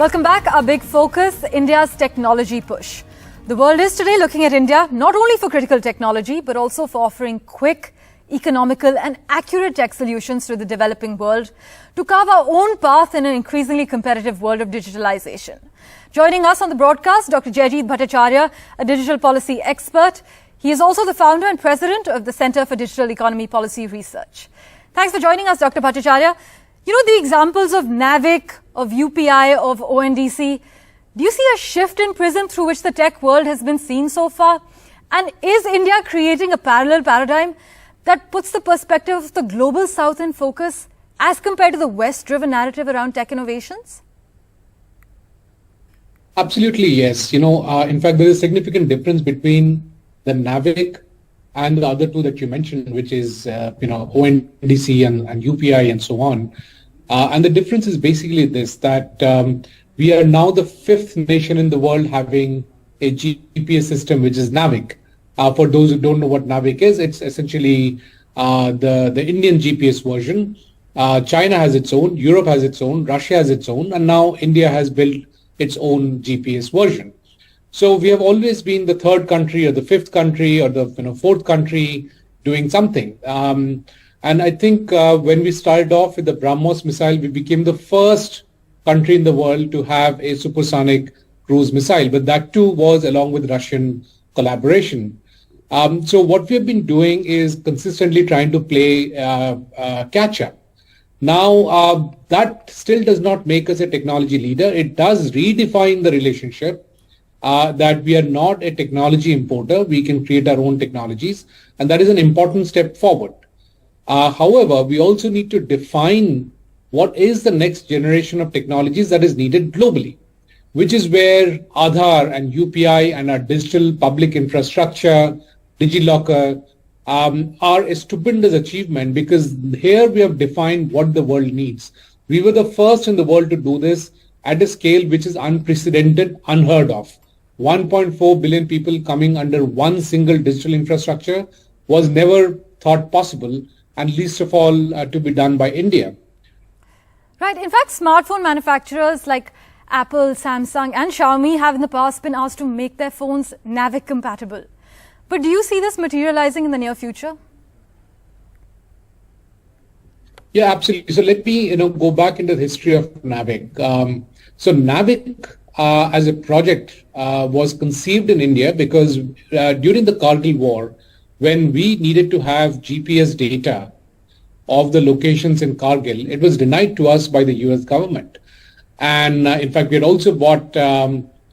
Welcome back. Our big focus, India's technology push. The world is today looking at India not only for critical technology, but also for offering quick, economical and accurate tech solutions to the developing world to carve our own path in an increasingly competitive world of digitalization. Joining us on the broadcast, Dr. Jaijit Bhattacharya, a digital policy expert. He is also the founder and president of the Center for Digital Economy Policy Research. Thanks for joining us, Dr. Bhattacharya. You know, the examples of NavIC, of UPI, of ONDC, do you see a shift in prism through which the tech world has been seen so far? And is India creating a parallel paradigm that puts the perspective of the global south in focus as compared to the West-driven narrative around tech innovations? Absolutely, yes. In fact, there is a significant difference between the NavIC and the other two that you mentioned, which is, ONDC and UPI and so on. And the difference is basically this, that we are now the fifth nation in the world having a GPS system, which is NavIC. For those who don't know what NavIC is, it's essentially the Indian GPS version. China has its own, Europe has its own, Russia has its own, and now India has built its own GPS version. So we have always been the third country or the fifth country or the fourth country doing something. And I think when we started off with the BrahMos missile, we became the first country in the world to have a supersonic cruise missile. But that too was along with Russian collaboration. So what we have been doing is consistently trying to play catch up. Now, that still does not make us a technology leader. It does redefine the relationship. That we are not a technology importer. We can create our own technologies, and that is an important step forward. However, we also need to define what is the next generation of technologies that is needed globally, which is where Aadhaar and UPI and our digital public infrastructure, DigiLocker, are a stupendous achievement, because here we have defined what the world needs. We were the first in the world to do this at a scale which is unprecedented, unheard of. 1.4 billion people coming under one single digital infrastructure was never thought possible, and least of all to be done by India. Right. In fact, smartphone manufacturers like Apple, Samsung and Xiaomi have in the past been asked to make their phones NavIC compatible. But do you see this materializing in the near future? Yeah, absolutely. So let me go back into the history of NavIC. So NavIC as a project was conceived in India because during the Kargil war, when we needed to have GPS data of the locations in Kargil, it was denied to us by the US government. And in fact, we had also bought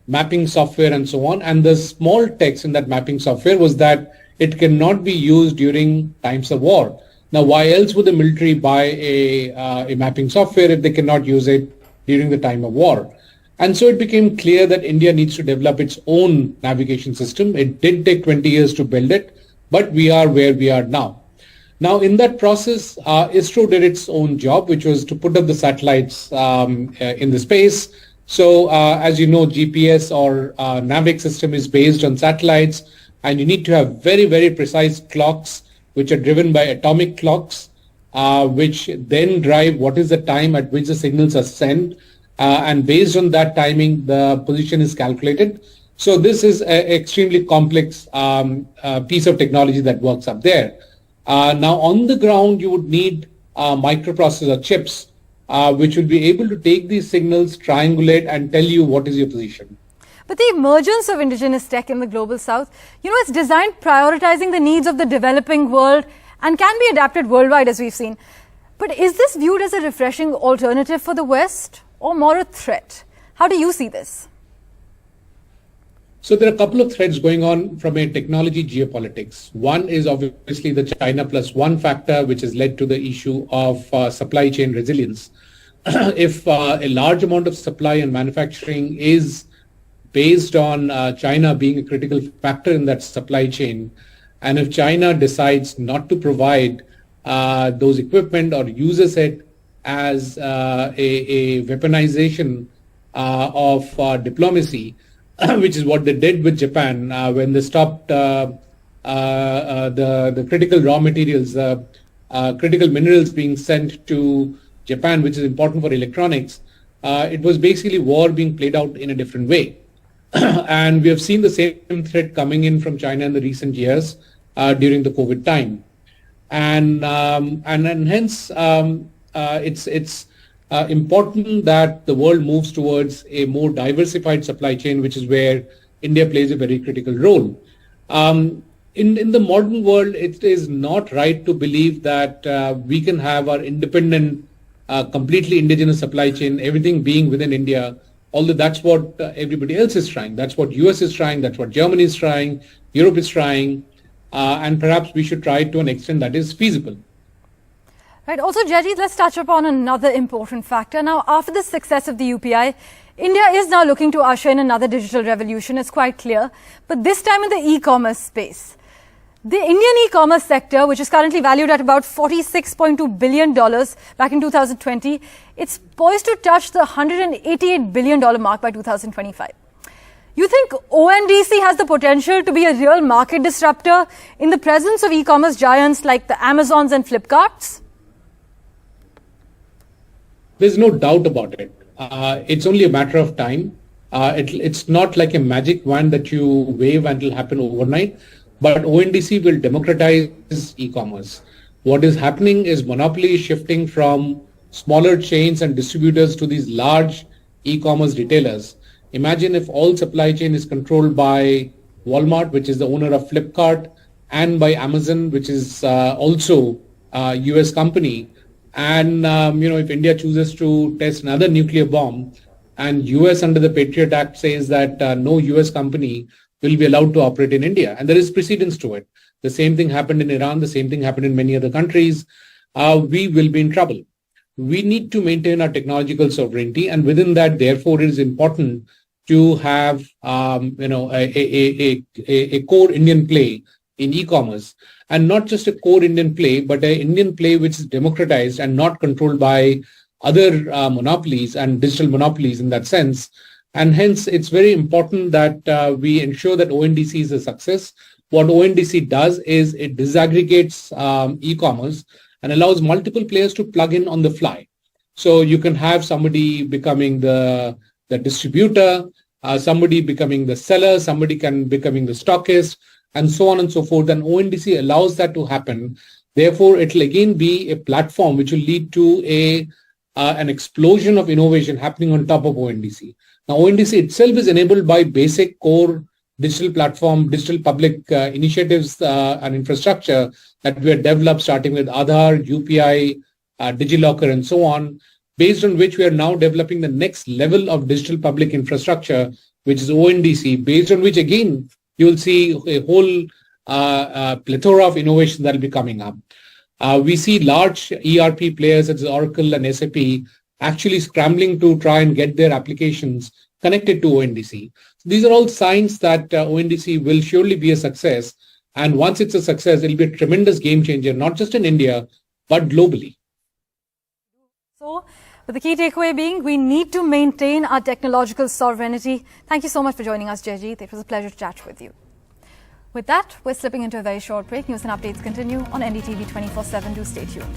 mapping software and so on. And the small text in that mapping software was that it cannot be used during times of war. Now, why else would the military buy a mapping software if they cannot use it during the time of war? And so it became clear that India needs to develop its own navigation system. It did take 20 years to build it, but we are where we are now. Now, in that process, ISRO did its own job, which was to put up the satellites in the space. So, as you know, GPS or NavIC system is based on satellites, and you need to have very, very precise clocks, which are driven by atomic clocks, which then drive what is the time at which the signals are sent. And based on that timing, the position is calculated. So this is an extremely complex piece of technology that works up there. Now, on the ground, you would need microprocessor chips, which will be able to take these signals, triangulate, and tell you what is your position. But the emergence of indigenous tech in the global south, it's designed prioritizing the needs of the developing world and can be adapted worldwide, as we've seen. But is this viewed as a refreshing alternative for the West, or more a threat? How do you see this? So there are a couple of threads going on from a technology geopolitics. One is obviously the China plus one factor, which has led to the issue of supply chain resilience. If a large amount of supply and manufacturing is based on China being a critical factor in that supply chain, and if China decides not to provide those equipment or uses it as a weaponization of diplomacy, which is what they did with Japan when they stopped the critical raw materials, critical minerals being sent to Japan, which is important for electronics. it was basically war being played out in a different way. And we have seen the same threat coming in from China in the recent years during the COVID time. And hence it's important that the world moves towards a more diversified supply chain, which is where India plays a very critical role. In the modern world, it is not right to believe that we can have our independent, completely indigenous supply chain, everything being within India, although that's what everybody else is trying. That's what US is trying, that's what Germany is trying, Europe is trying, and perhaps we should try to an extent that is feasible. Right. Also, Jaijit, let's touch upon another important factor. Now, after the success of the UPI, India is now looking to usher in another digital revolution. It's quite clear. But this time in the e-commerce space. The Indian e-commerce sector, which is currently valued at about $46.2 billion back in 2020, it's poised to touch the $188 billion mark by 2025. You think ONDC has the potential to be a real market disruptor in the presence of e-commerce giants like the Amazons and Flipkarts? There's no doubt about it. It's only a matter of time. It's not like a magic wand that you wave and it'll happen overnight. But ONDC will democratize e-commerce. What is happening is monopoly is shifting from smaller chains and distributors to these large e-commerce retailers. Imagine if all supply chain is controlled by Walmart, which is the owner of Flipkart, and by Amazon, which is also a US company. And, if India chooses to test another nuclear bomb and US under the Patriot Act says that no US company will be allowed to operate in India. And there is precedence to it. The same thing happened in Iran. The same thing happened in many other countries. We will be in trouble. We need to maintain our technological sovereignty. And within that, therefore, it is important to have, a core Indian play in e-commerce. And not just a core Indian play, but an Indian play which is democratized and not controlled by other monopolies and digital monopolies in that sense. And hence, it's very important that we ensure that ONDC is a success. What ONDC does is it disaggregates e-commerce and allows multiple players to plug in on the fly. So you can have somebody becoming the distributor, somebody becoming the seller, somebody can becoming the stockist, and so on and so forth. And ONDC allows that to happen. Therefore, it will again be a platform which will lead to an explosion of innovation happening on top of ONDC. Now, ONDC itself is enabled by basic core digital platform, digital public initiatives and infrastructure that we have developed, starting with Aadhaar, UPI, DigiLocker, and so on, based on which we are now developing the next level of digital public infrastructure, which is ONDC, based on which, again, you will see a whole plethora of innovation that will be coming up. We see large ERP players such as Oracle and SAP actually scrambling to try and get their applications connected to ONDC. So these are all signs that ONDC will surely be a success. And once it's a success, it'll be a tremendous game changer, not just in India, but globally. So, but the key takeaway being, we need to maintain our technological sovereignty. Thank you so much for joining us, Jaijit. It was a pleasure to chat with you. With that, we're slipping into a very short break. News and updates continue on NDTV 24/7. Do stay tuned.